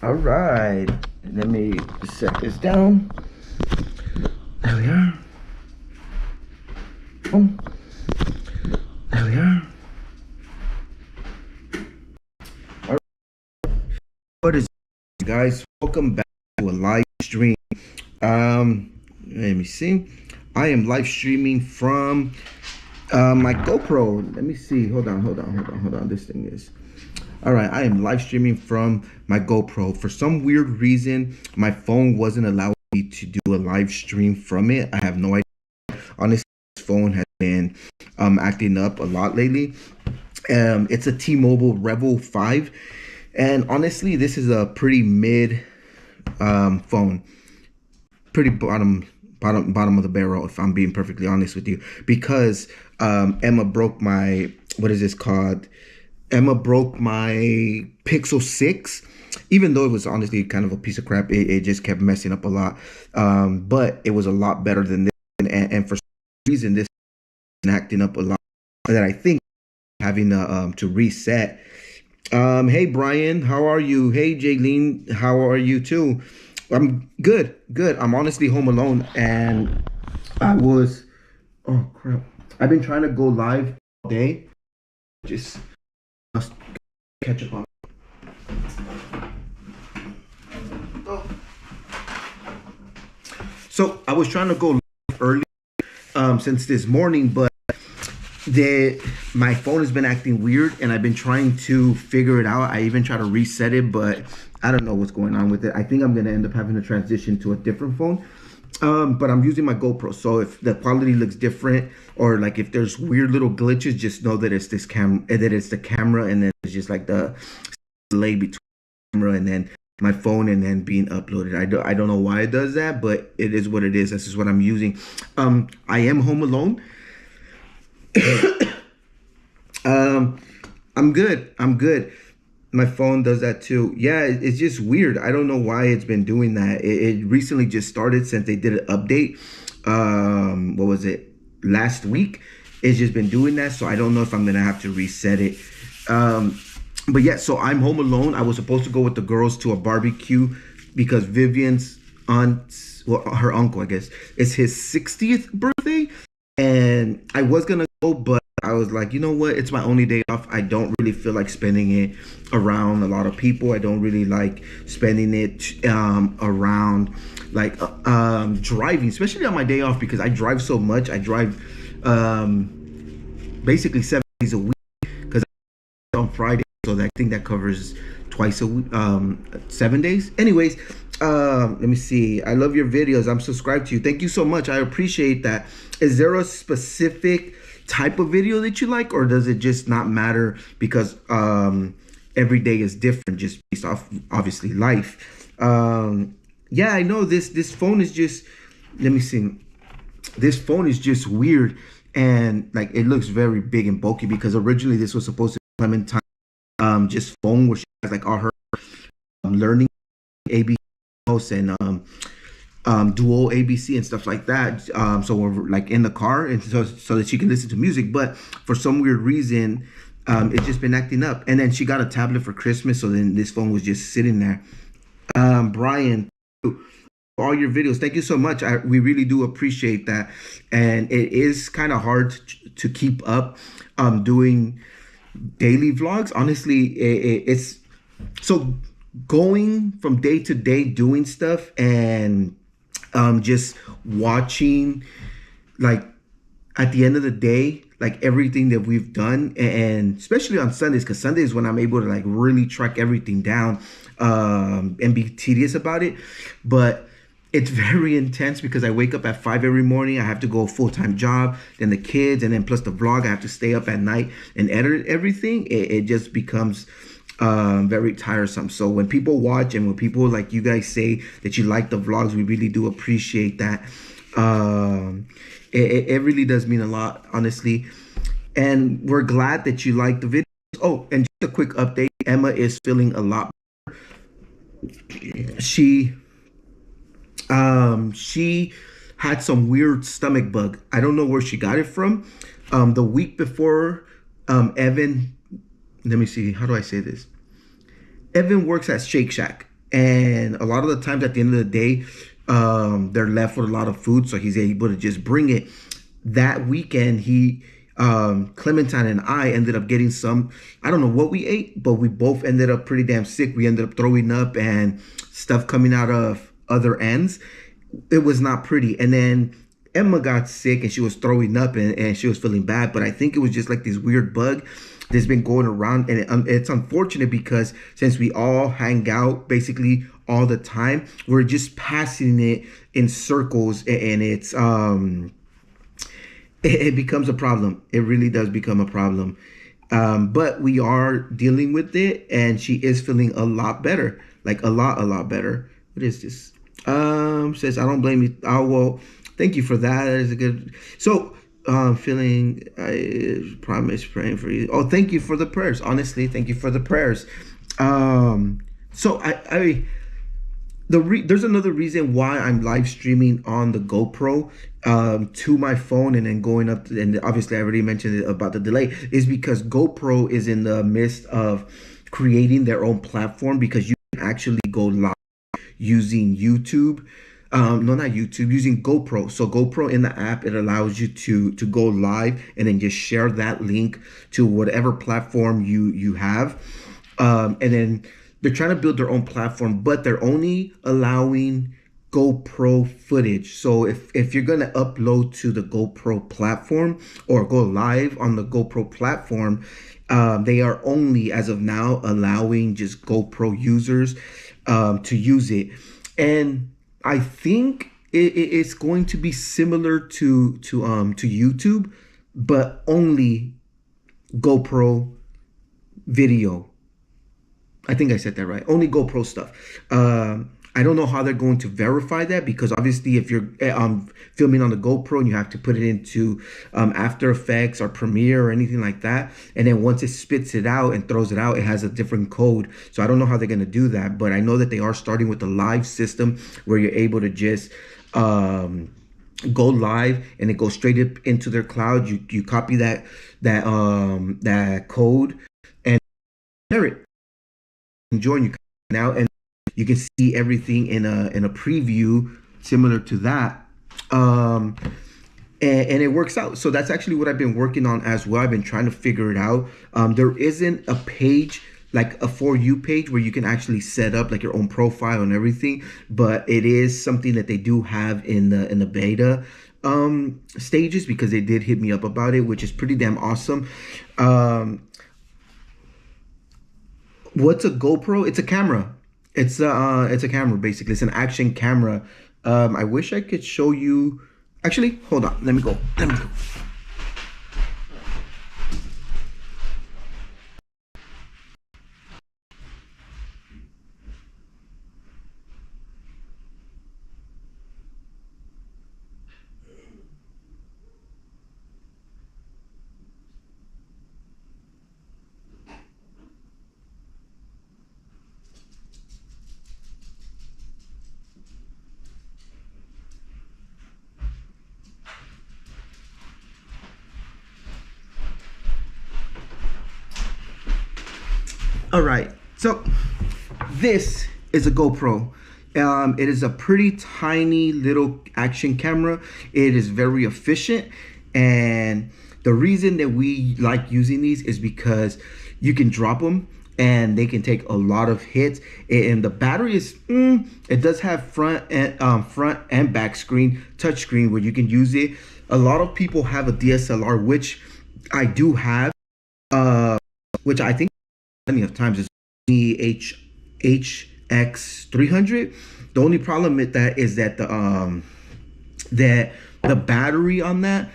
All right, let me set this down. There we are. Boom. There we are. All right. What is up, guys? Welcome back to a live stream. Let me see. I am live streaming from my GoPro. Let me see. Hold on. This thing is. All right, I am live streaming from my GoPro. For some weird reason, my phone wasn't allowing me to do a live stream from it. I have no idea. Honestly, this phone has been acting up a lot lately. It's a T-Mobile Revel 5, and honestly, this is a pretty mid phone, pretty bottom of the barrel, if I'm being perfectly honest with you, because Emma broke my, what is this called? Emma broke my Pixel 6. Even though it was honestly kind of a piece of crap, it just kept messing up a lot. But it was a lot better than this. And for some reason, this is acting up a lot that I think having to reset. Hey, Brian, how are you? Hey, Jaylene, how are you too? I'm good, good. I'm honestly home alone, and I was, oh crap. I've been trying to go live all day. Just must catch up on. So I was trying to go live early since this morning, but my phone has been acting weird, and I've been trying to figure it out. I even try to reset it, but I don't know what's going on with it. I think I'm gonna end up having to transition to a different phone. But I'm using my GoPro, so if the quality looks different, or like if there's weird little glitches, just know that it's that it's the camera, and then it's just like the delay between the camera and then my phone and then being uploaded. I don't know why it does that, but it is what it is. This is what I'm using. I am home alone. um, I'm good. I'm good. My phone does that too. Yeah, it's just weird. I don't know why it's been doing that. It recently just started since they did an update. What was it? Last week. It's just been doing that. So I don't know if I'm gonna have to reset it. But yeah, so I'm home alone. I was supposed to go with the girls to a barbecue because Vivian's aunt, well, her uncle, I guess, it's his 60th birthday. And I was gonna go, but I was like, you know what? It's my only day off. I don't really feel like spending it around a lot of people. I don't really like spending it around like driving, especially on my day off because I drive so much. I drive basically 7 days a week because on Friday, so I think that covers twice a week, 7 days. Anyways, let me see. I love your videos. I'm subscribed to you. Thank you so much. I appreciate that. Is there a specific type of video that you like, or does it just not matter because every day is different, just based off obviously life? Yeah, I know this phone is just. Let me see. This phone is just weird, and like it looks very big and bulky because originally this was supposed to be Clementine just phone where she has like all her learning AB and dual ABC and stuff like that. So we're like in the car, and so that she can listen to music. But for some weird reason, it's just been acting up. And then she got a tablet for Christmas, so then this phone was just sitting there. Brian, all your videos, thank you so much. We really do appreciate that, and it is kind of hard to keep up doing daily vlogs. Honestly, it's so going from day to day doing stuff and just watching, like at the end of the day, like everything that we've done, and especially on Sundays, because Sundays when I'm able to like really track everything down and be tedious about it. But it's very intense because I wake up at 5 every morning. I have to go a full-time job, then the kids, and then plus the vlog. I have to stay up at night and edit everything. It just becomes very tiresome. So when people watch and when people like you guys say that you like the vlogs, we really do appreciate that. It really does mean a lot, honestly. And we're glad that you like the video. Oh, and just a quick update. Emma is feeling a lot. She she had some weird stomach bug. I don't know where she got it from. The week before, Evan, let me see, how do I say this? Evan works at Shake Shack. and a lot of the times at the end of the day, they're left with a lot of food, so he's able to just bring it. That weekend, Clementine and I ended up getting some. I don't know what we ate, but we both ended up pretty damn sick. We ended up throwing up and stuff coming out of other ends. It was not pretty. And then Emma got sick and she was throwing up and she was feeling bad. But I think it was just like this weird bug that's been going around. And it's unfortunate because since we all hang out basically all the time, we're just passing it in circles, and it becomes a problem. It really does become a problem. But we are dealing with it, and she is feeling a lot better, like a lot better. What is this? Says I don't blame you. Oh well, thank you for that. That is a good. So, feeling. I promise praying for you. Oh, thank you for the prayers. Honestly, thank you for the prayers. So there's another reason why I'm live streaming on the GoPro to my phone and then going up and obviously I already mentioned it about the delay, is because GoPro is in the midst of creating their own platform, because you can actually go live using YouTube. No, not YouTube, using GoPro. So GoPro in the app, it allows you to go live and then just share that link to whatever platform you have. And then they're trying to build their own platform, but they're only allowing GoPro footage. So if you're gonna upload to the GoPro platform or go live on the GoPro platform, they are only, as of now, allowing just GoPro users to use it. And I think it's going to be similar to YouTube, but only GoPro video. I think I said that right. Only GoPro stuff. I don't know how they're going to verify that, because obviously if you're filming on the GoPro and you have to put it into After Effects or Premiere or anything like that, and then once it spits it out and throws it out, it has a different code. So I don't know how they're going to do that, but I know that they are starting with the live system where you're able to just go live and it goes straight up into their cloud. You copy that code and share it. Join you now, and you can see everything in a preview similar to that, and it works out. So that's actually what I've been working on as well. I've been trying to figure it out. There isn't a page, like a For You page, where you can actually set up like your own profile and everything, but it is something that they do have in the beta stages, because they did hit me up about it, which is pretty damn awesome. What's a GoPro? It's a camera. It's a camera basically. It's an action camera. I wish I could show you. Actually, hold on. Let me go. Let me go. All right. So this is a GoPro. It is a pretty tiny little action camera. It is very efficient, and the reason that we like using these is because you can drop them and they can take a lot of hits. And the battery is, it does have front and back screen, touch screen, where you can use it. A lot of people have a DSLR, which I do have, which I think plenty of times is the HX300. The only problem with that is that the battery on that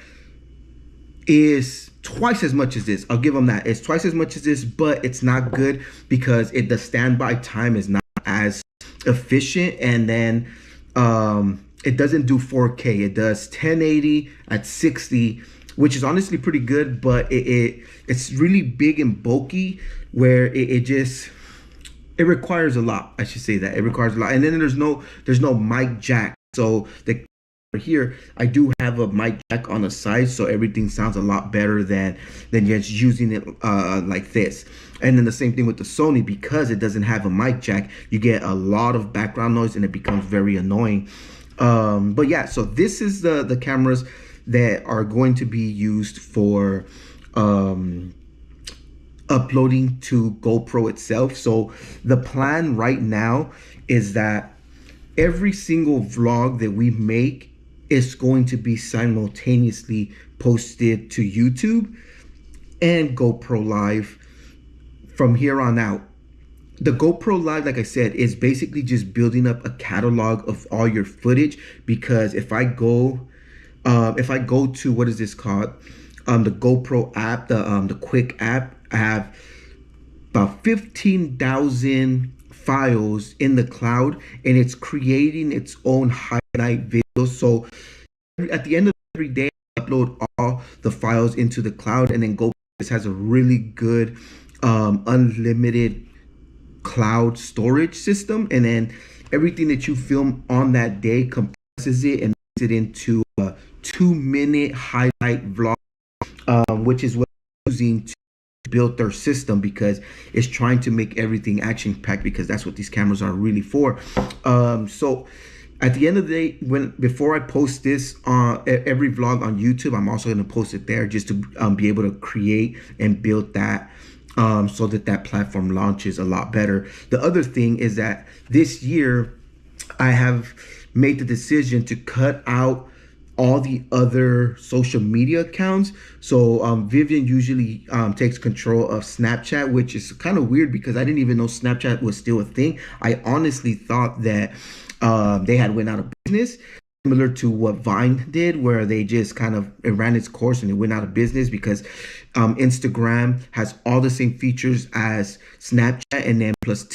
is twice as much as this. I'll give them that. It's twice as much as this, but it's not good because the standby time is not as efficient, and then it doesn't do 4K. It does 1080 at 60, which is honestly pretty good, but it's really big and bulky, where it requires a lot. I should say that it requires a lot. And then there's no mic jack, so the here, I do have a mic jack on the side, so everything sounds a lot better than just using it like this. And then the same thing with the Sony, because it doesn't have a mic jack, you get a lot of background noise and it becomes very annoying. But yeah, so this is the cameras that are going to be used for uploading to GoPro itself. So the plan right now is that every single vlog that we make is going to be simultaneously posted to YouTube and GoPro Live from here on out. The GoPro Live, like I said, is basically just building up a catalog of all your footage, because if I go to, what is this called? The GoPro app, the Quick app, I have about 15,000 files in the cloud, and it's creating its own highlight videos. So at the end of every day, I upload all the files into the cloud, and then GoPro has a really good unlimited cloud storage system, and then everything that you film on that day compresses it and makes it into a 2-minute highlight vlog, which is what I'm using to build their system, because it's trying to make everything action packed, because that's what these cameras are really for. So at the end of the day, before I post this every vlog on YouTube, I'm also going to post it there, just to be able to create and build that so that platform launches a lot better. The other thing is that this year I have made the decision to cut out all the other social media accounts. So Vivian usually takes control of Snapchat, which is kind of weird because I didn't even know Snapchat was still a thing. I honestly thought that they had went out of business, similar to what Vine did, where they just kind of, it ran its course and it went out of business, because Instagram has all the same features as Snapchat, and then plus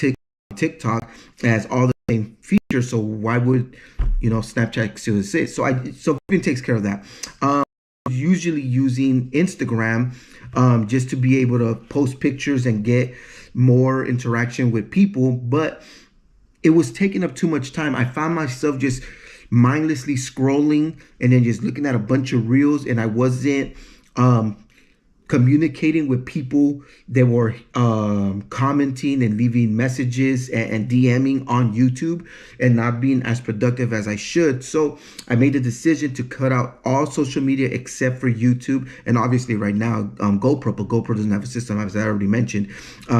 TikTok has all the same features. So why would, Snapchat still exist? So Vivian takes care of that. Usually using Instagram just to be able to post pictures and get more interaction with people, but it was taking up too much time. I found myself just mindlessly scrolling and then just looking at a bunch of reels, and I wasn't communicating with people that were commenting and leaving messages and DMing on YouTube, and not being as productive as I should. So I made the decision to cut out all social media except for YouTube, and obviously right now GoPro, but GoPro doesn't have a system, as I already mentioned.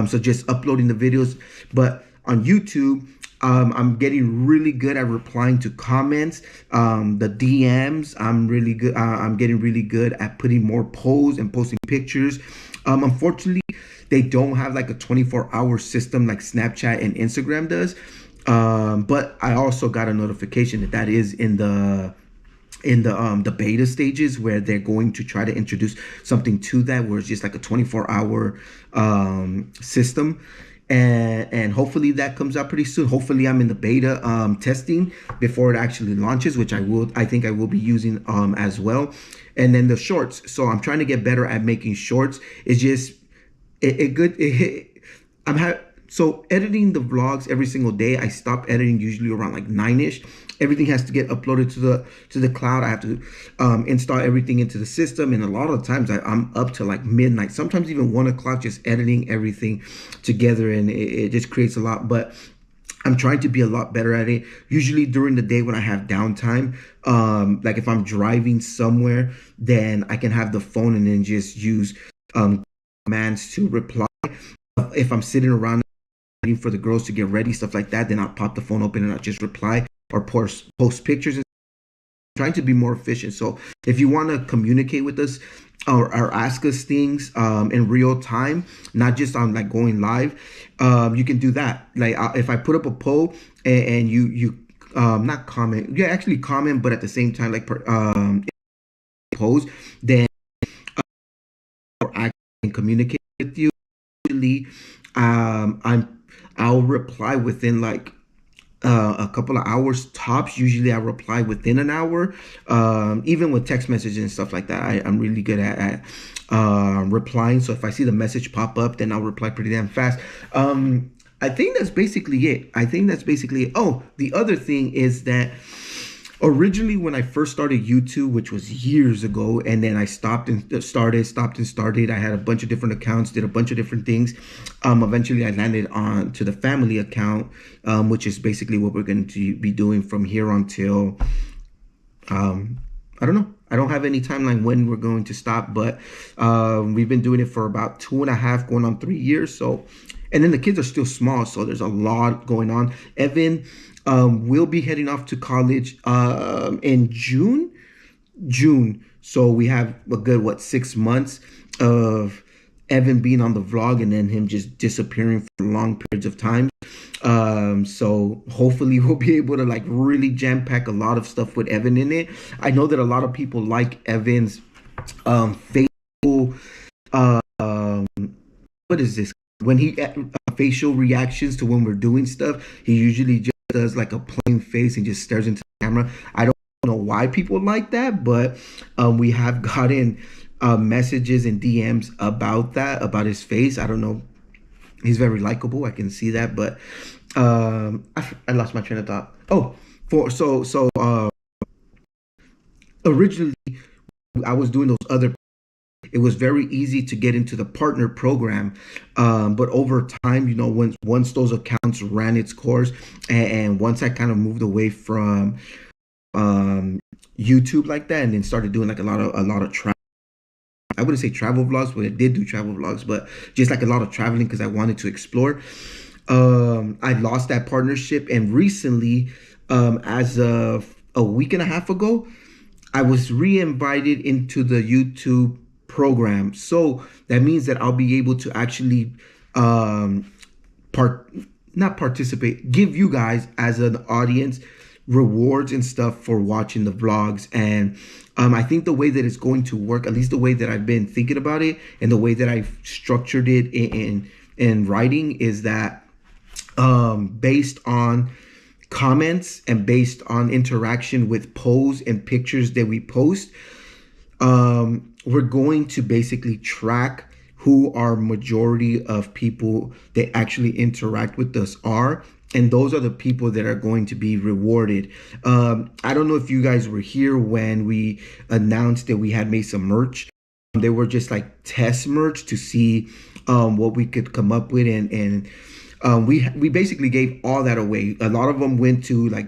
So just uploading the videos. But on YouTube, I'm getting really good at replying to comments, the DMs. I'm really good. I'm getting really good at putting more polls and posting pictures. Unfortunately, they don't have like a 24-hour system like Snapchat and Instagram does. But I also got a notification that is in the beta stages, where they're going to try to introduce something to that, where it's just like a 24-hour system. And hopefully that comes out pretty soon. Hopefully I'm in the beta testing before it actually launches, which I think I will be using as well. And then the shorts. So I'm trying to get better at making shorts. It's just so editing the vlogs every single day. I stop editing usually around like 9ish. Everything has to get uploaded to the cloud. I have to install everything into the system, and a lot of times I'm up to like midnight, sometimes even 1 o'clock, just editing everything together, and it just creates a lot. But I'm trying to be a lot better at it. Usually during the day when I have downtime, like if I'm driving somewhere, then I can have the phone and then just use commands to reply. If I'm sitting around waiting for the girls to get ready, stuff like that, then I'll pop the phone open and I'll just reply or post pictures. I'm trying to be more efficient. So if you want to communicate with us or ask us things in real time, not just on like going live, you can do that. Like if I put up a poll and you not comment, actually comment, but at the same time like post, then I can communicate with you. Usually I'll reply within like a couple of hours tops. Usually I reply within an hour, even with text messages and stuff like that. I'm really good at replying. So if I see the message pop up, then I'll reply pretty damn fast. I think that's basically it. Oh, the other thing is that Originally, when I first started YouTube, which was years ago, and then I stopped and started. I had a bunch of different accounts, did a bunch of different things. Eventually, I landed on to the family account, which is basically what we're going to be doing from here until um, I don't know. I don't have any timeline when we're going to stop, but we've been doing it for about 2.5, going on 3 years. So, and then the kids are still small, so there's a lot going on. Evan will be heading off to college in June. June. So we have a good, what, 6 months of Evan being on the vlog and then him just disappearing for long periods of time. So hopefully we'll be able to like really jam pack a lot of stuff with Evan in it. I know that a lot of people like Evan's facial what is this? When he facial reactions to when we're doing stuff, he usually just does like a plain face and just stares into the camera. I don't know why people like that, but we have gotten messages and DMs about that, about his face. I don't know. He's very likable. I can see that, but I lost my train of thought. Oh, for originally I was doing those other. It was very easy to get into the partner program, but over time, once those accounts ran its course, and once I kind of moved away from YouTube like that, and then started doing like a lot of travel. I wouldn't say travel vlogs, but I did do travel vlogs, but just like a lot of traveling because I wanted to explore. I lost that partnership, and recently, as of a week and a half ago, I was re-invited into the YouTube program. So that means that I'll be able to actually part not participate, give you guys as an audience rewards and stuff for watching the vlogs. And I think the way that it's going to work, at least the way that I've been thinking about it and the way that I've structured it in writing, is that based on comments and based on interaction with posts and pictures that we post, we're going to basically track who our majority of people that actually interact with us are. And those are the people that are going to be rewarded. I don't know if you guys were here when we announced that we had made some merch. They were just like test merch to see what we could come up with, and we basically gave all that away. A lot of them went to like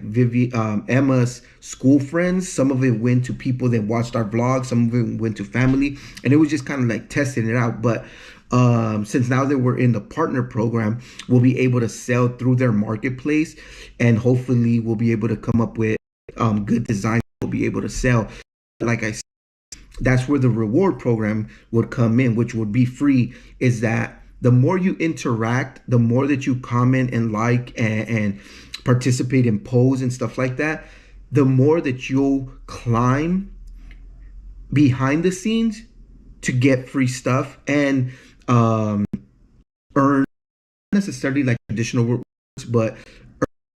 Emma's school friends. Some of it went to people that watched our vlogs. Some of it went to family, and it was just kind of like testing it out. But since now that we're in the partner program, we'll be able to sell through their marketplace, and hopefully we'll be able to come up with good designs we'll be able to sell. Like I said, that's where the reward program would come in, which would be free. Is that the more you interact, the more that you comment and like and participate in polls and stuff like that, the more that you'll climb behind the scenes to get free stuff and earn, not necessarily like traditional rewards, but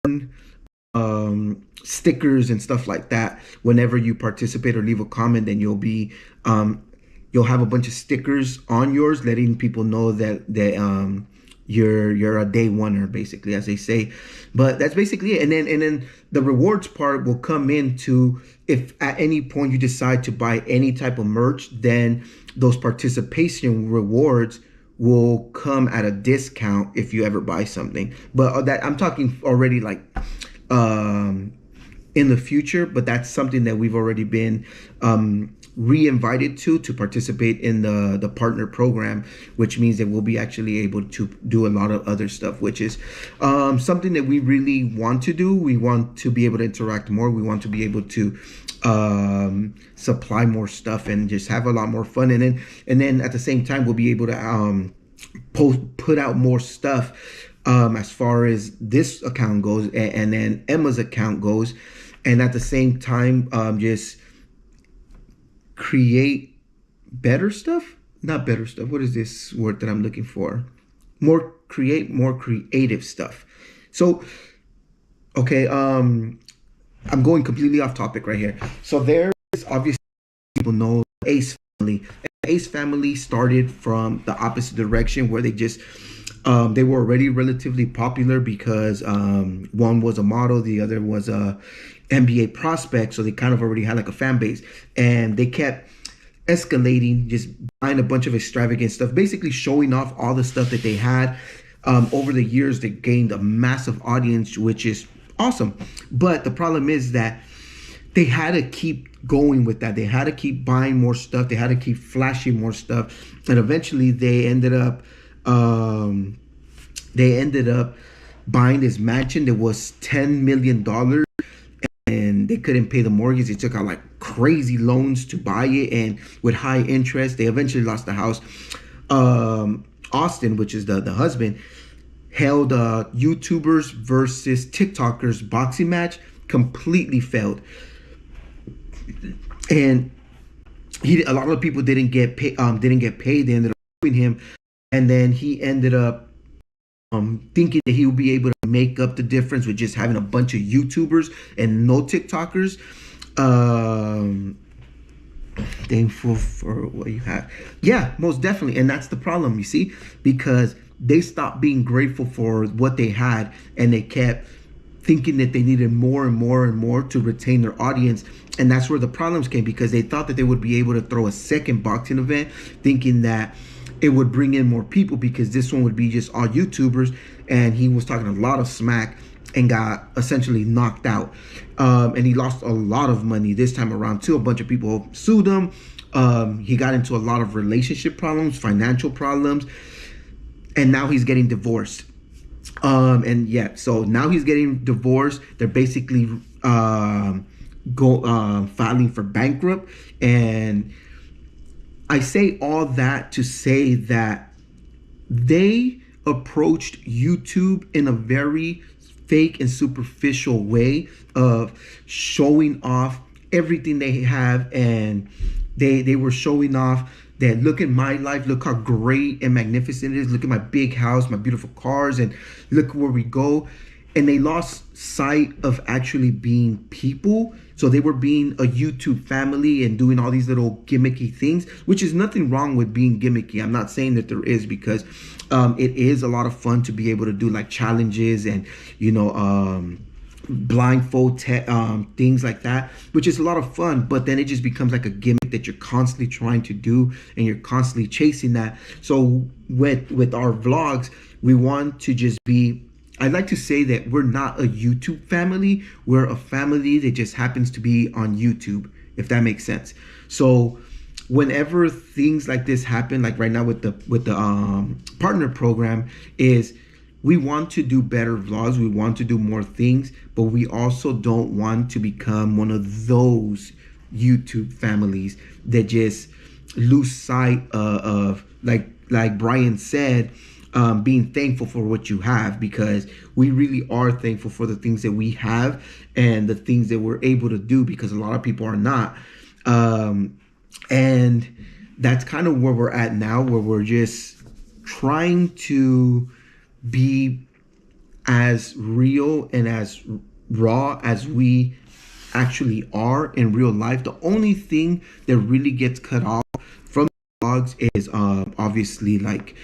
earn stickers and stuff like that. Whenever you participate or leave a comment, then you'll have a bunch of stickers on yours letting people know that you're a day oneer, basically, as they say. But that's basically it. And then the rewards part will come into, if at any point you decide to buy any type of merch, then those participation rewards will come at a discount if you ever buy something. But that, I'm talking already like in the future, but that's something that we've already been re-invited to participate in the partner program, which means that we'll be actually able to do a lot of other stuff, which is something that we really want to do. We want to be able to interact more. We want to be able to supply more stuff and just have a lot more fun. And then at the same time, we'll be able to put out more stuff as far as this account goes, and then Emma's account goes. And at the same time, just create better stuff. Not better stuff. What is this word that I'm looking for? More creative stuff. So, okay, I'm going completely off topic right here. So there is, obviously, people know Ace family. Ace family started from the opposite direction, where they just They were already relatively popular because one was a model, the other was a NBA prospect, so they kind of already had like a fan base, and they kept escalating, just buying a bunch of extravagant stuff, basically showing off all the stuff that they had. Over the years, they gained a massive audience, which is awesome. But the problem is that they had to keep going with that. They had to keep buying more stuff. They had to keep flashing more stuff, and eventually um, they ended up buying this mansion that was $10 million, and they couldn't pay the mortgage. They took out like crazy loans to buy it, and with high interest, they eventually lost the house. Austin, which is the husband, held YouTubers versus TikTokers boxing match, completely failed, and a lot of people didn't get paid. They ended up suing him, and then he ended up thinking that he would be able to make up the difference with just having a bunch of YouTubers and no TikTokers. Um, Thankful for what you have. Yeah, most definitely. And that's the problem, you see, because they stopped being grateful for what they had, and they kept thinking that they needed more and more and more to retain their audience. And that's where the problems came, because they thought that they would be able to throw a second boxing event, thinking that it would bring in more people because this one would be just all YouTubers. And he was talking a lot of smack and got essentially knocked out. And he lost a lot of money this time around too. A bunch of people sued him. He got into a lot of relationship problems, financial problems, and now he's getting divorced. And yeah, so now he's getting divorced. They're basically filing for bankrupt. And I say all that to say that they approached YouTube in a very fake and superficial way of showing off everything they have, and they were showing off that, look at my life, look how great and magnificent it is, look at my big house, my beautiful cars, and look where we go. And they lost sight of actually being people. So they were being a YouTube family and doing all these little gimmicky things, which is nothing wrong with being gimmicky. I'm not saying that there is, because it is a lot of fun to be able to do like challenges and, blindfold things like that, which is a lot of fun. But then it just becomes like a gimmick that you're constantly trying to do, and you're constantly chasing that. So with our vlogs, we want to just be, I'd like to say that we're not a YouTube family. We're a family that just happens to be on YouTube, if that makes sense. So whenever things like this happen, like right now with the partner program, is we want to do better vlogs. We want to do more things, but we also don't want to become one of those YouTube families that just lose sight of like Brian said, being thankful for what you have, because we really are thankful for the things that we have and the things that we're able to do, because a lot of people are not. And that's kind of where we're at now, where we're just trying to be as real and as raw as we actually are in real life. The only thing that really gets cut off from blogs is obviously like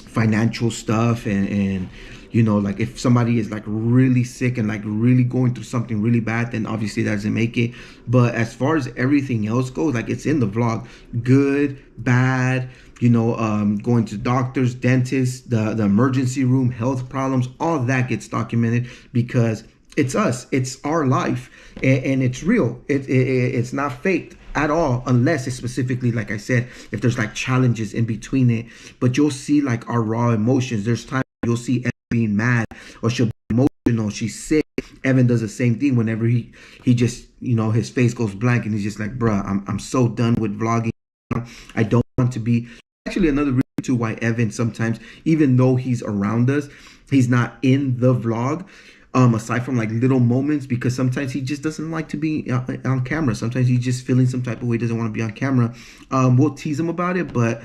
financial stuff, and like if somebody is like really sick and like really going through something really bad, then obviously that doesn't make it. But as far as everything else goes, like it's in the vlog, good, bad, going to doctors, dentists, the emergency room, health problems, all that gets documented, because it's us, it's our life, and it's real. It's not faked at all, unless it's specifically, like I said, if there's like challenges in between it. But you'll see like our raw emotions. There's times you'll see Evan being mad, or she'll be emotional, she's sick. Evan does the same thing whenever he just, his face goes blank, and he's just like, bruh, I'm so done with vlogging. I don't want to be. Actually, another reason too why Evan sometimes, even though he's around us, he's not in the vlog, aside from like little moments, because sometimes he just doesn't like to be on camera. Sometimes he's just feeling some type of way, doesn't want to be on camera. We'll tease him about it, but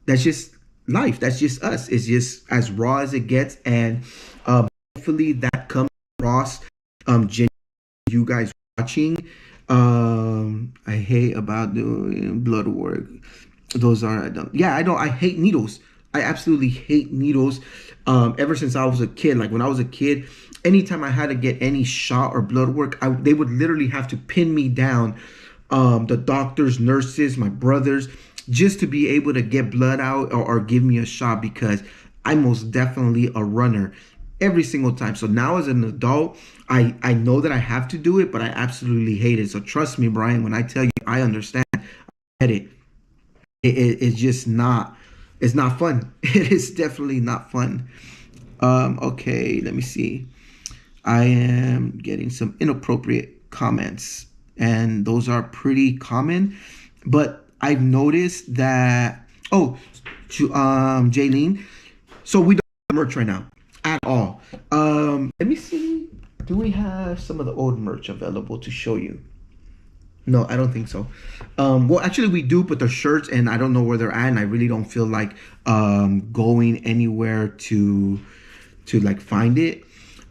that's just life. That's just us. It's just as raw as it gets, and hopefully that comes across you guys watching. I hate about doing blood work. those are, I don't, yeah, I know, I hate needles. I absolutely hate needles. Ever since I was a kid, like when I was a kid, anytime I had to get any shot or blood work, they would literally have to pin me down. The doctors, nurses, my brothers, just to be able to get blood out, or give me a shot, because I'm most definitely a runner every single time. So now as an adult, I know that I have to do it, but I absolutely hate it. So trust me, Brian, when I tell you I understand, I get it. It's just not, it's not fun. It is definitely not fun. Okay, let me see. I am getting some inappropriate comments, and those are pretty common. But I've noticed that. Oh, to Jaylene. So we don't have merch right now at all. Let me see. Do we have some of the old merch available to show you? No, I don't think so. Well, actually, we do, but the shirts, and I don't know where they're at, and I really don't feel like going anywhere to like find it.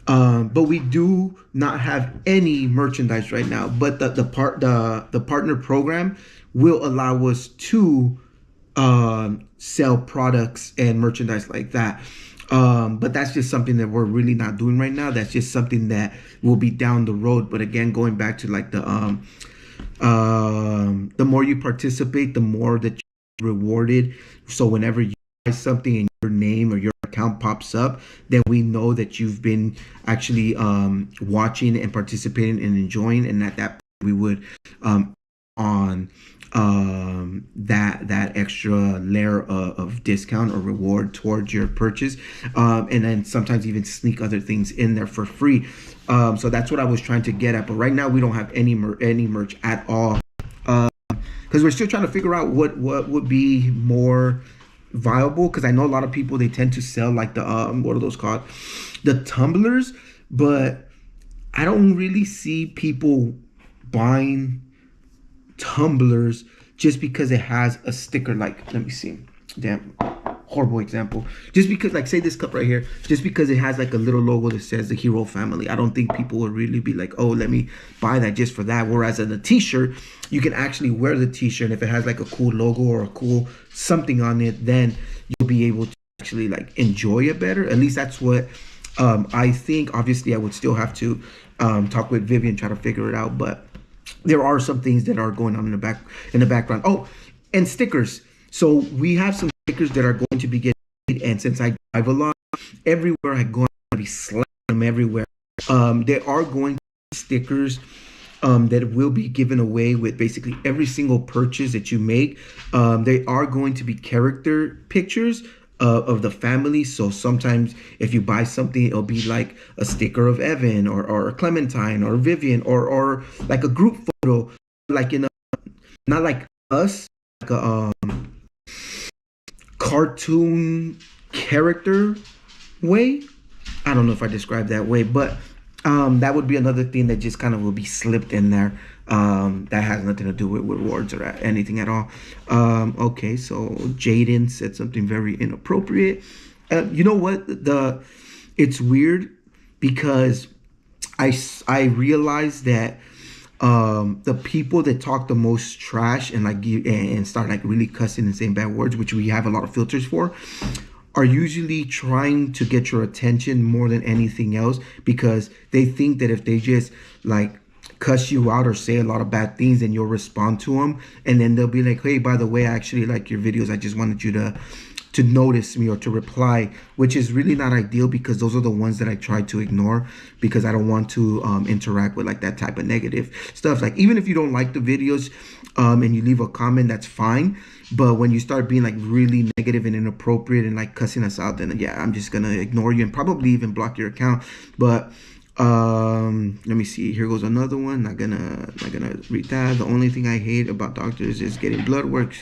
But we do not have any merchandise right now. But the partner program will allow us to sell products and merchandise like that. But that's just something that we're really not doing right now. That's just something that will be down the road. But again, going back to like the more you participate, the more that you're rewarded. So whenever you buy something and your name or your account pops up, then we know that you've been actually watching and participating and enjoying, and at that point we would on that extra layer of discount or reward towards your purchase, and then sometimes even sneak other things in there for free. So that's what I was trying to get at. But right now we don't have any merch at all, because we're still trying to figure out what would be more viable. Because I know a lot of people, they tend to sell like the what are those called, the tumblers, but I don't really see people buying tumblers just because it has a sticker. Like, let me see, damn, horrible example. Just because, like, say this cup right here, just because it has like a little logo that says the Hero Family, I don't think people would really be like, oh, let me buy that just for that. Whereas in a t-shirt, you can actually wear the t-shirt, and if it has like a cool logo or a cool something on it, then you'll be able to actually like enjoy it better. At least that's what I think. Obviously I would still have to talk with Vivian, try to figure it out, but there are some things that are going on in the background. Oh, and stickers. So we have some stickers that are going to be getting made, and since I drive a lot, everywhere I go, I'm gonna be slapping them everywhere. There are going to be stickers that will be given away with basically every single purchase that you make. They are going to be character pictures of the family. So sometimes if you buy something, it'll be like a sticker of Evan or Clementine or Vivian, or like a group photo, like in a, not like us, like a cartoon character way. I don't know if I described that way, but that would be another thing that just kind of will be slipped in there. That has nothing to do with rewards or anything at all. Okay, so Jaden said something very inappropriate. You know what? It's weird because I realized that the people that talk the most trash and like and start like really cussing and saying bad words, which we have a lot of filters for, are usually trying to get your attention more than anything else, because they think that if they just like cuss you out or say a lot of bad things, then you'll respond to them, and then they'll be like, hey, by the way, I actually like your videos, I just wanted you to notice me or to reply, which is really not ideal, because those are the ones that I try to ignore, because I don't want to interact with like that type of negative stuff. Like, even if you don't like the videos and you leave a comment, that's fine, but when you start being like really negative and inappropriate and like cussing us out, then yeah, I'm just gonna ignore you and probably even block your account. But let me see, here goes another one. Not gonna read that. The only thing I hate about doctors is getting blood work.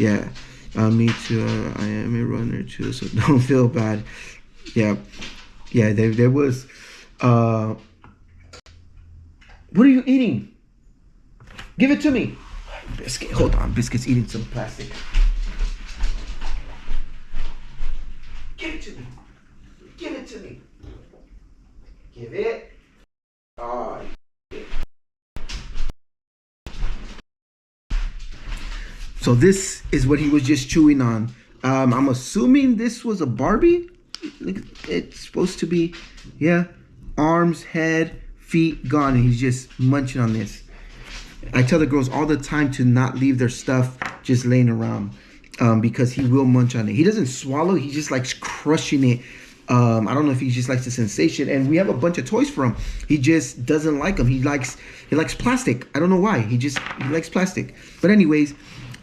Yeah, me too. I am a runner too, so don't feel bad. Yeah, yeah, there was what are you eating? Give it to me. Biscuit, hold on, Biscuit's eating some plastic. Give it to me. Give it to me. Give it. Oh. So this is what he was just chewing on. I'm assuming this was a Barbie. It's supposed to be, yeah. Arms, head, feet gone, and he's just munching on this. I tell the girls all the time to not leave their stuff just laying around, because he will munch on it. He doesn't swallow; he just likes crushing it. I don't know if he just likes the sensation. And we have a bunch of toys for him. He just doesn't like them. He likes plastic. I don't know why. He likes plastic. But anyways,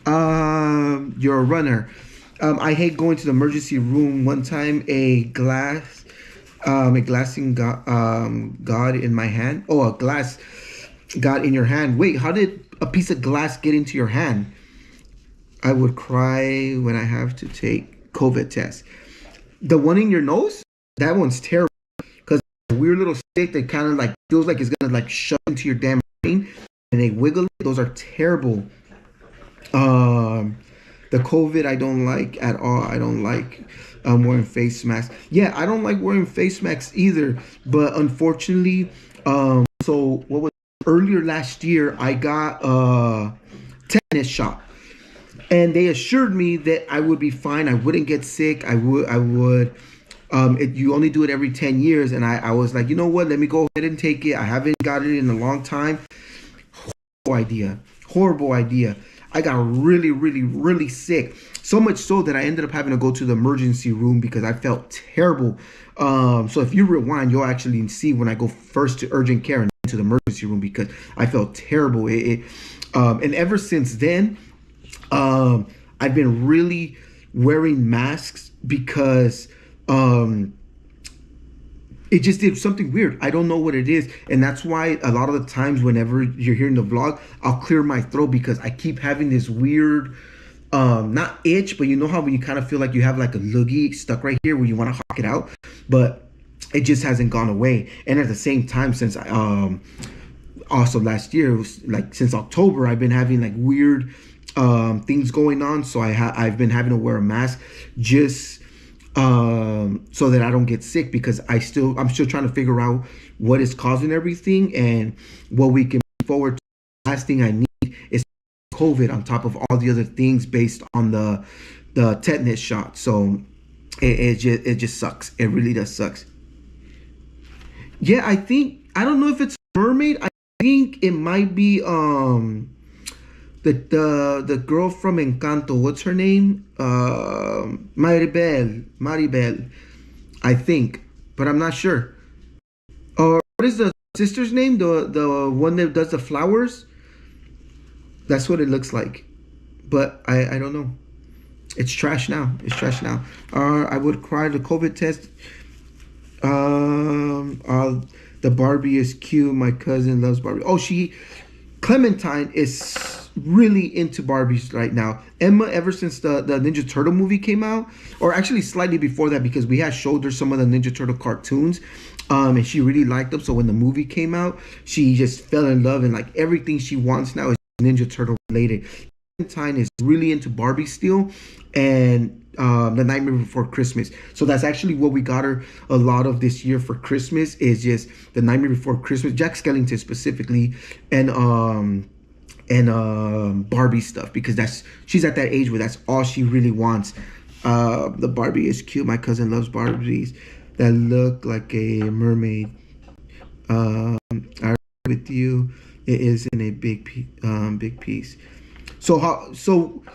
you're a runner. I hate going to the emergency room. One time, a glassing God in my hand. Oh, a glass got in your hand. Wait, how did a piece of glass get into your hand? I would cry when I have to take COVID test. The one in your nose, that one's terrible, because a weird little stick that kind of like feels like it's gonna like shove into your damn brain, and they wiggle it. Those are terrible. The COVID I don't like at all. I don't like wearing face masks. Yeah, I don't like wearing face masks either. But unfortunately, so what was earlier last year, I got a tetanus shot, and they assured me that I would be fine. I wouldn't get sick. I would. You only do it every 10 years, and I was like, you know what? Let me go ahead and take it. I haven't got it in a long time. Horrible idea. I got really, really, really sick. So much so that I ended up having to go to the emergency room because I felt terrible. So if you rewind, you'll actually see when I go first to urgent care and then to the emergency room, because I felt terrible. And ever since then, I've been really wearing masks because it just did something weird. I don't know what it is. And that's why a lot of the times whenever you're hearing the vlog, I'll clear my throat because I keep having this weird, not itch, but you know how when you kind of feel like you have like a loogie stuck right here where you want to hawk it out, but it just hasn't gone away. And at the same time, since also last year, it was like since October, I've been having like weird things going on. So I've been having to wear a mask just so that I don't get sick, because I'm still trying to figure out what is causing everything and what we can move forward to. The last thing I need is COVID on top of all the other things based on the tetanus shot. So it just sucks. It really does sucks. Yeah, I don't know if it's a mermaid. I think it might be the girl from Encanto. What's her name? Maribel, I think, but I'm not sure. Or what is the sister's name? The one that does the flowers? That's what it looks like, but I don't know. It's trash now. I would cry. The COVID test. The Barbie is cute. My cousin loves Barbie. Oh, Clementine is really into Barbies right now. Emma, ever since the Ninja Turtle movie came out, or actually slightly before that, because we had showed her some of the Ninja Turtle cartoons, and she really liked them. So when the movie came out, she just fell in love, and like everything she wants now is Ninja Turtle related. Clementine is really into Barbie still, and The Nightmare Before Christmas. So that's actually what we got her a lot of this year for Christmas, is just The Nightmare Before Christmas, Jack Skellington specifically, and Barbie stuff, because she's at that age where that's all she really wants. The Barbie is cute. My cousin loves Barbies that look like a mermaid. I agree with you. It isn't a big piece. So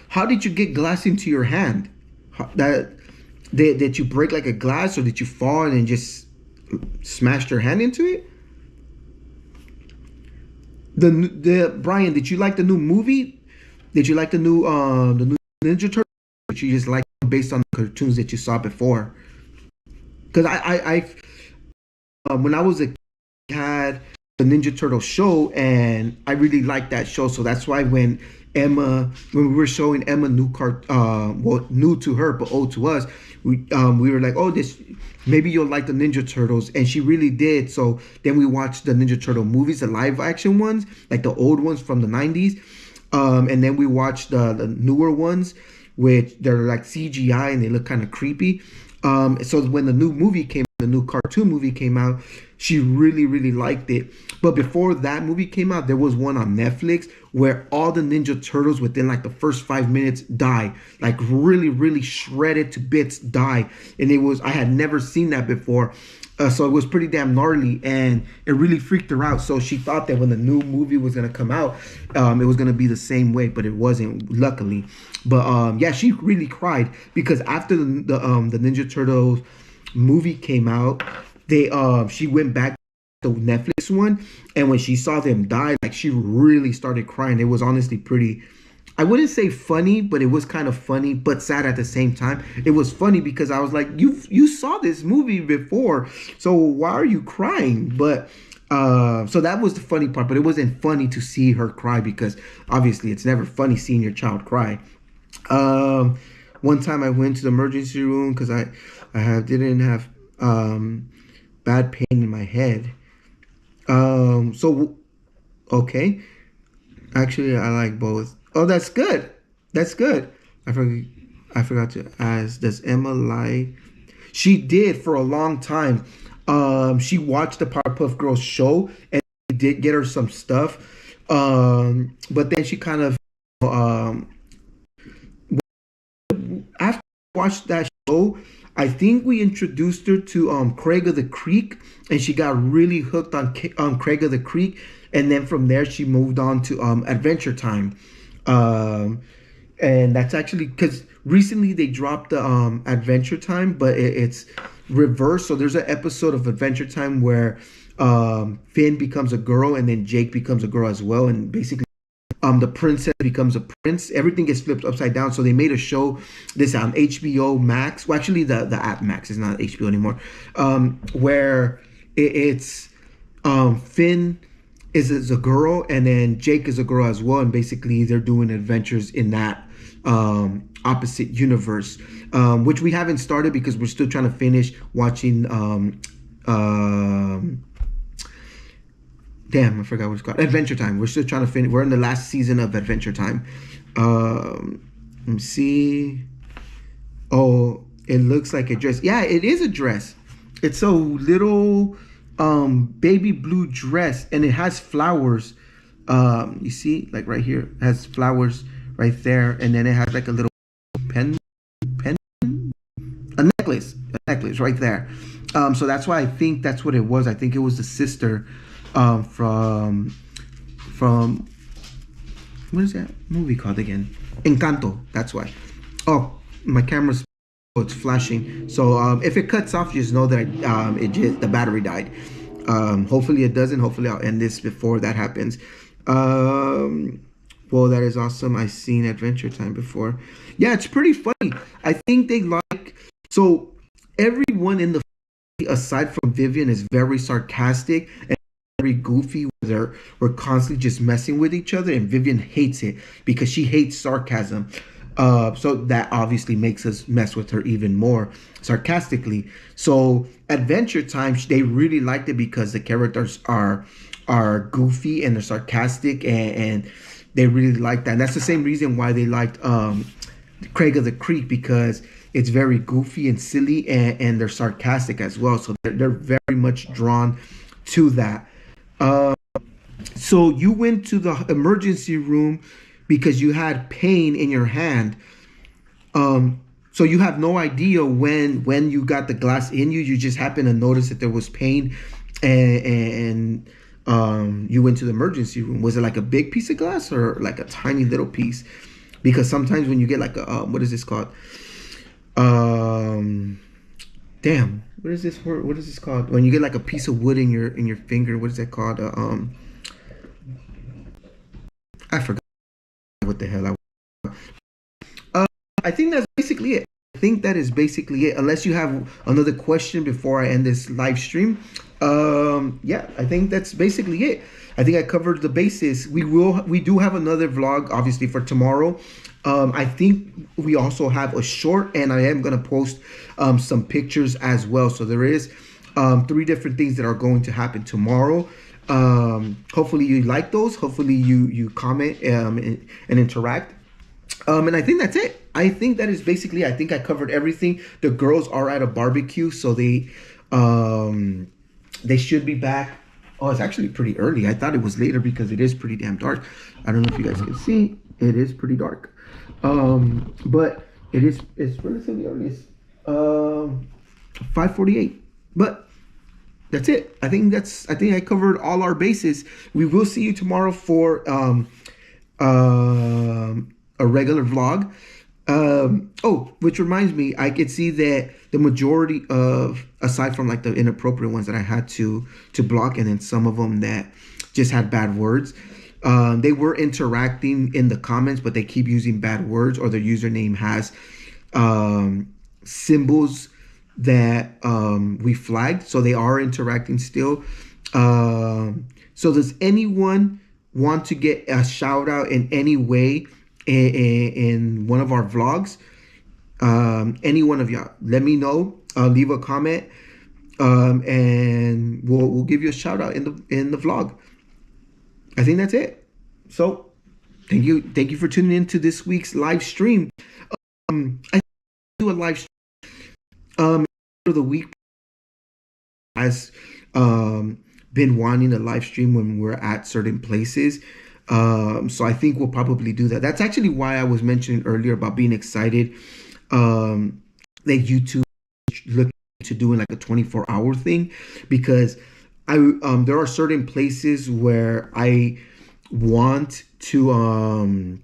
how did you get glass into your hand? Did you break like a glass, or did you fall and just smashed your hand into it? The Brian, did you like the new movie? Did you like the new Ninja Turtle? Or did you just like based on the cartoons that you saw before? Because I when I was a kid, I had the Ninja Turtle show, and I really liked that show. So that's why when we were showing Emma new to her but old to us, we were like, oh, this maybe you'll like the Ninja Turtles, and she really did. So then we watched the Ninja Turtle movies, the live action ones, like the old ones from the 90s, and then we watched the newer ones, which they're like CGI and they look kind of creepy. So when the new movie came, the new cartoon movie came out, she really, really liked it. But before that movie came out, there was one on Netflix where all the Ninja Turtles within like the first 5 minutes die, like really, really shredded to bits die. And it was, I had never seen that before. So it was pretty damn gnarly, and it really freaked her out. So she thought that when the new movie was gonna come out, it was gonna be the same way, but it wasn't, luckily. But yeah, she really cried because after the Ninja Turtles movie came out, they she went back to the Netflix one, and when she saw them die, like she really started crying. It was honestly pretty, I wouldn't say funny, but it was kind of funny, but sad at the same time. It was funny because I was like, you saw this movie before, so why are you crying? But so that was the funny part, but it wasn't funny to see her cry because obviously it's never funny seeing your child cry. One time I went to the emergency room because didn't have bad pain in my head. So okay, actually I like both. Oh, that's good. That's good. I forgot to ask. Does Emma lie? She did for a long time. She watched the Powerpuff Girls show and did get her some stuff. But then she kind of after I watched that show, I think we introduced her to Craig of the Creek, and she got really hooked on Craig of the Creek, and then from there she moved on to Adventure Time. And that's actually because recently they dropped the Adventure Time, but it's reversed. So there's an episode of Adventure Time where Finn becomes a girl and then Jake becomes a girl as well, and basically the princess becomes a prince. Everything gets flipped upside down. So they made a show, this on HBO Max. Well, actually the app Max is not HBO anymore. Where it's Finn is a girl, and then Jake is a girl as well, and basically they're doing adventures in that opposite universe, which we haven't started because we're still trying to finish watching damn, I forgot what it's called. Adventure Time. We're still trying to finish. We're in the last season of Adventure Time. Let me see. Oh, it looks like a dress. Yeah, it is a dress. It's a little baby blue dress, and it has flowers. You see, like right here, it has flowers right there, and then it has like a little pen, a necklace right there. So that's why I think that's what it was. I think it was the sister from what is that movie called again? Encanto. That's why. Oh, my camera's it's flashing. So if it cuts off, just know that the battery died. Hopefully it doesn't. Hopefully I'll end this before that happens. Well, that is awesome. I've seen Adventure Time before. Yeah, it's pretty funny. I think they like, so everyone in the aside from Vivian is very sarcastic and very goofy. We're constantly just messing with each other, and Vivian hates it because she hates sarcasm. So that obviously makes us mess with her even more sarcastically. So Adventure Time, they really liked it because the characters are goofy and they're sarcastic, and they really like that. And that's the same reason why they liked Craig of the Creek, because it's very goofy and silly, and they're sarcastic as well. So they're very much drawn to that. So you went to the emergency room because you had pain in your hand. So you have no idea when you got the glass in you. You just happened to notice that there was pain, and you went to the emergency room. Was it like a big piece of glass or like a tiny little piece? Because sometimes when you get like a what is this called? Damn, what is this word? What is this called? When you get like a piece of wood in your finger, what is that called? I forgot what the hell I think that's basically it. I think that is basically it. Unless you have another question before I end this live stream. Yeah, I think that's basically it. I think I covered the basis. We do have another vlog, obviously, for tomorrow. I think we also have a short, and I am gonna post some pictures as well. So there is 3 different things that are going to happen tomorrow. Hopefully you like those. Hopefully you comment and interact. And I think that's it. I think that is basically, I think I covered everything. The girls are at a barbecue, so they They should be back. Oh, it's actually pretty early. I thought it was later because it is pretty damn dark. I don't know if you guys can see. It is pretty dark. But it's relatively early. It's 5:48. But that's it. I think I covered all our bases. We will see you tomorrow for a regular vlog. Oh, which reminds me, I could see that the majority of, aside from like the inappropriate ones that I had to block, and then some of them that just had bad words, they were interacting in the comments, but they keep using bad words, or their username has symbols that we flagged, so they are interacting still. So does anyone want to get a shout out in any way in one of our vlogs? Any one of y'all, let me know. Leave a comment, and we'll give you a shout out in the vlog. I think that's it. So thank you for tuning in to this week's live stream. I do a live stream of the week has been wanting a live stream when we're at certain places. So I think we'll probably do that. That's actually why I was mentioning earlier about being excited that YouTube looking to doing like a 24-hour thing, because there are certain places where I want to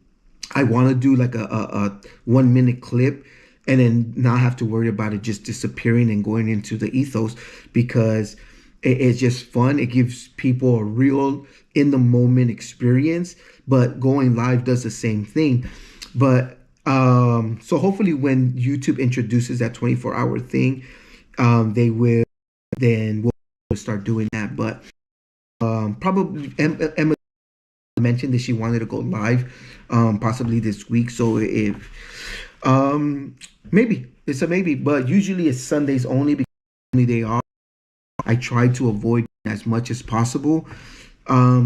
do like a 1 minute clip and then not have to worry about it just disappearing and going into the ethos, because it's just fun. It gives people a real in the moment experience, but going live does the same thing. But so hopefully when YouTube introduces that 24-hour thing, we'll start doing that. But probably Emma mentioned that she wanted to go live possibly this week. So if maybe it's a maybe, but usually it's Sundays only, because only they are. I try to avoid as much as possible,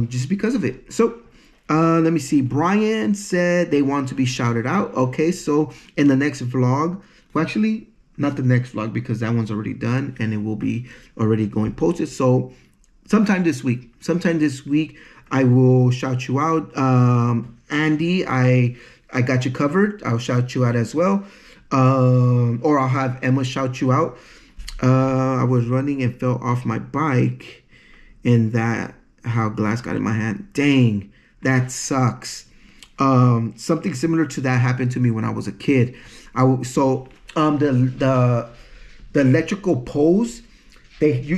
just because of it. So let me see. Brian said they want to be shouted out. Okay, so in the next vlog, well, actually not the next vlog, because that one's already done and it will be already going posted. So sometime this week I will shout you out. Andy, I got you covered. I'll shout you out as well. Or I'll have Emma shout you out. I was running and fell off my bike, and that how glass got in my hand. Dang, that sucks. Something similar to that happened to me when I was a kid. The electrical poles,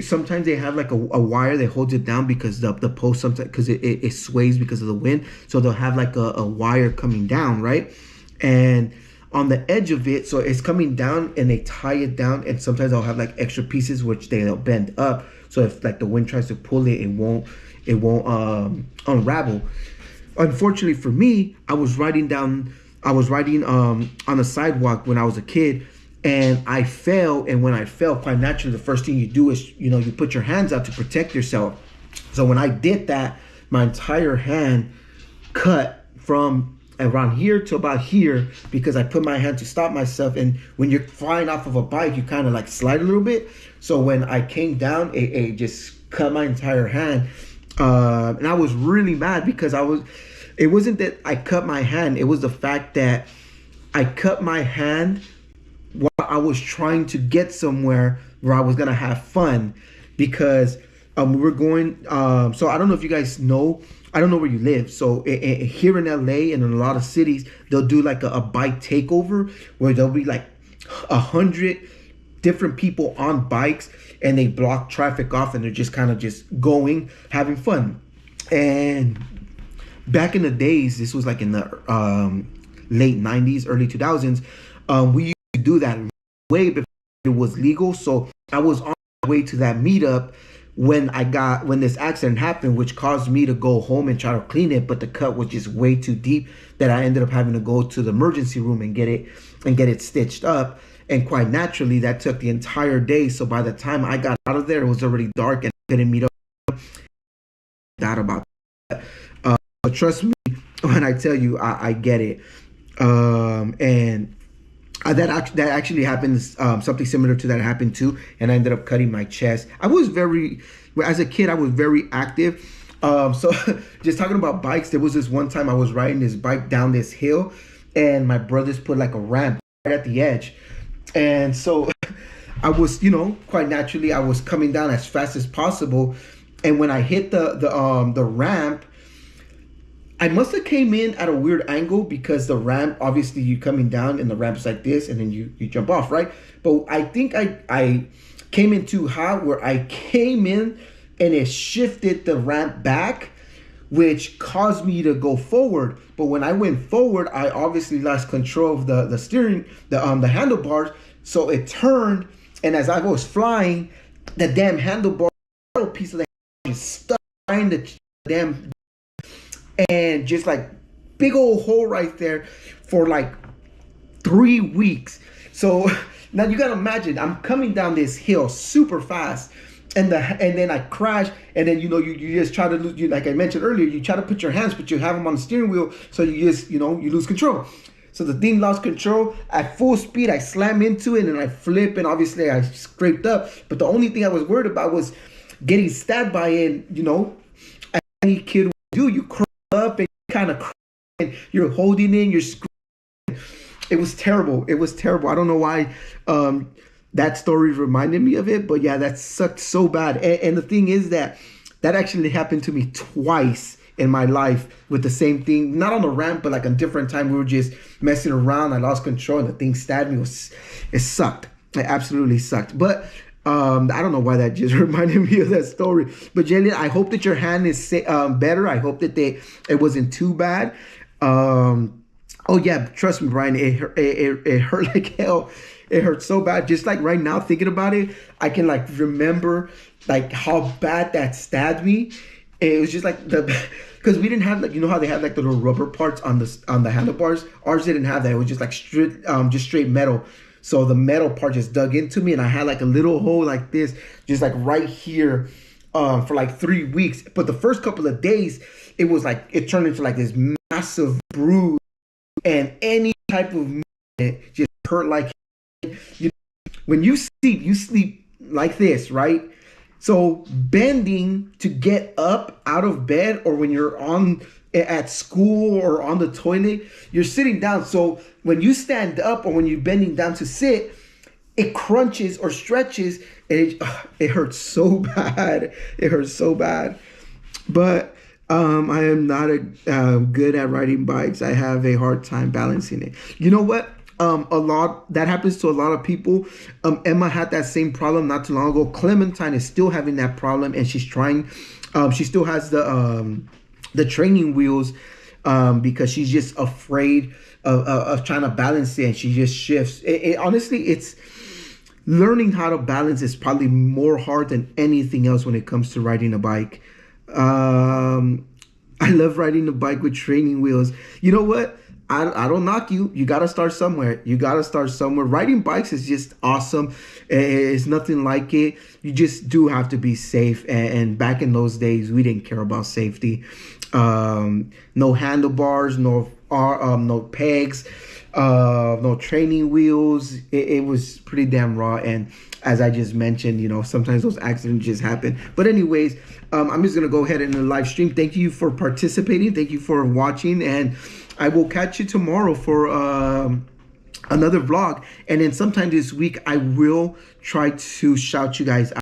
sometimes they have like a wire that holds it down, because the post sometimes, because it sways because of the wind, so they'll have like a wire coming down, right? And on the edge of it, so it's coming down and they tie it down, and sometimes I'll have like extra pieces which they'll bend up, so if like the wind tries to pull it, it won't unravel. Unfortunately for me, I was riding on the sidewalk when I was a kid, and I fell. And when I fell, quite naturally, the first thing you do is, you put your hands out to protect yourself. So when I did that, my entire hand cut from around here to about here, because I put my hand to stop myself. And when you're flying off of a bike, you kind of like slide a little bit. So when I came down, it just cut my entire hand. And I was really mad, because it wasn't that I cut my hand. It was the fact that I cut my hand while I was trying to get somewhere where I was going to have fun, because we were going, so I don't know if you guys know, I don't know where you live. So here in LA and in a lot of cities, they'll do like a bike takeover, where there'll be like 100 different people on bikes, and they block traffic off, and they're just kind of just going, having fun. And back in the days, this was like in the late 90s, early 2000s, we used to do that way before it was legal. So I was on my way to that meetup when this accident happened, which caused me to go home and try to clean it, but the cut was just way too deep that I ended up having to go to the emergency room and get it stitched up. And quite naturally, that took the entire day. So by the time I got out of there, it was already dark and I couldn't meet up. That about that. But trust me when I tell you, I get it. And That actually happened. Something similar to that happened too, and I ended up cutting my chest. I was very, as a kid, I was very active. So just talking about bikes, there was this one time I was riding this bike down this hill, and my brothers put like a ramp right at the edge, and so I was, quite naturally, I was coming down as fast as possible, and when I hit the ramp, I must have came in at a weird angle because the ramp, obviously you coming down and the ramp's like this and then you jump off, right? But I think I came in too hot where I came in and it shifted the ramp back, which caused me to go forward. But when I went forward, I obviously lost control of the steering, the handlebars. So it turned, and as I was flying, the damn handlebar piece of the just stuck in the damn, and just like big old hole right there for like 3 weeks. So now you gotta imagine I'm coming down this hill super fast, and then I crash, and then you just try to lose, like I mentioned earlier, you try to put your hands, but you have them on the steering wheel, so you just you lose control. So the thing lost control at full speed. I slam into it and I flip, and obviously I scraped up. But the only thing I was worried about was getting stabbed by it. As any kid would do, you curl up and kind of cry, and you're holding in, you're screaming. It was terrible. It was terrible. I don't know why that story reminded me of it, but yeah, that sucked so bad. And the thing is that actually happened to me twice in my life with the same thing, not on the ramp, but like a different time. We were just messing around. I lost control and the thing stabbed me. It sucked. It absolutely sucked. But I don't know why that just reminded me of that story. But Jalen, I hope that your hand is better. I hope that it wasn't too bad. Oh yeah, trust me, Brian. It hurt like hell. It hurt so bad. Just like right now, thinking about it, I can like remember like how bad that stabbed me. It was just like because we didn't have like, how they have like the little rubber parts on the handlebars. Ours didn't have that. It was just like straight metal. So the metal part just dug into me, and I had like a little hole like this, just like right here, for like 3 weeks. But the first couple of days, it was like it turned into like this massive bruise, and any type of movement just hurt like. When you sleep like this, right? So bending to get up out of bed, or when you're at school or on the toilet, you're sitting down. So when you stand up or when you're bending down to sit, it crunches or stretches, and it hurts so bad. It hurts so bad. But I am not good at riding bikes. I have a hard time balancing it. You know what? A lot that happens to a lot of people. Emma had that same problem not too long ago. Clementine is still having that problem, and she's trying. She still has the training wheels, because she's just afraid of trying to balance it, and she just shifts. Honestly, it's learning how to balance is probably more hard than anything else when it comes to riding a bike. I love riding a bike with training wheels. You know what? I don't knock you. You got to start somewhere. You got to start somewhere. Riding bikes is just awesome. It's nothing like it. You just do have to be safe. And back in those days, we didn't care about safety. No handlebars, no pegs, no training wheels. It was pretty damn raw. And as I just mentioned, sometimes those accidents just happen. But anyways, I'm just going to go ahead and live stream. Thank you for participating. Thank you for watching. And I will catch you tomorrow for another vlog. And then sometime this week, I will try to shout you guys out.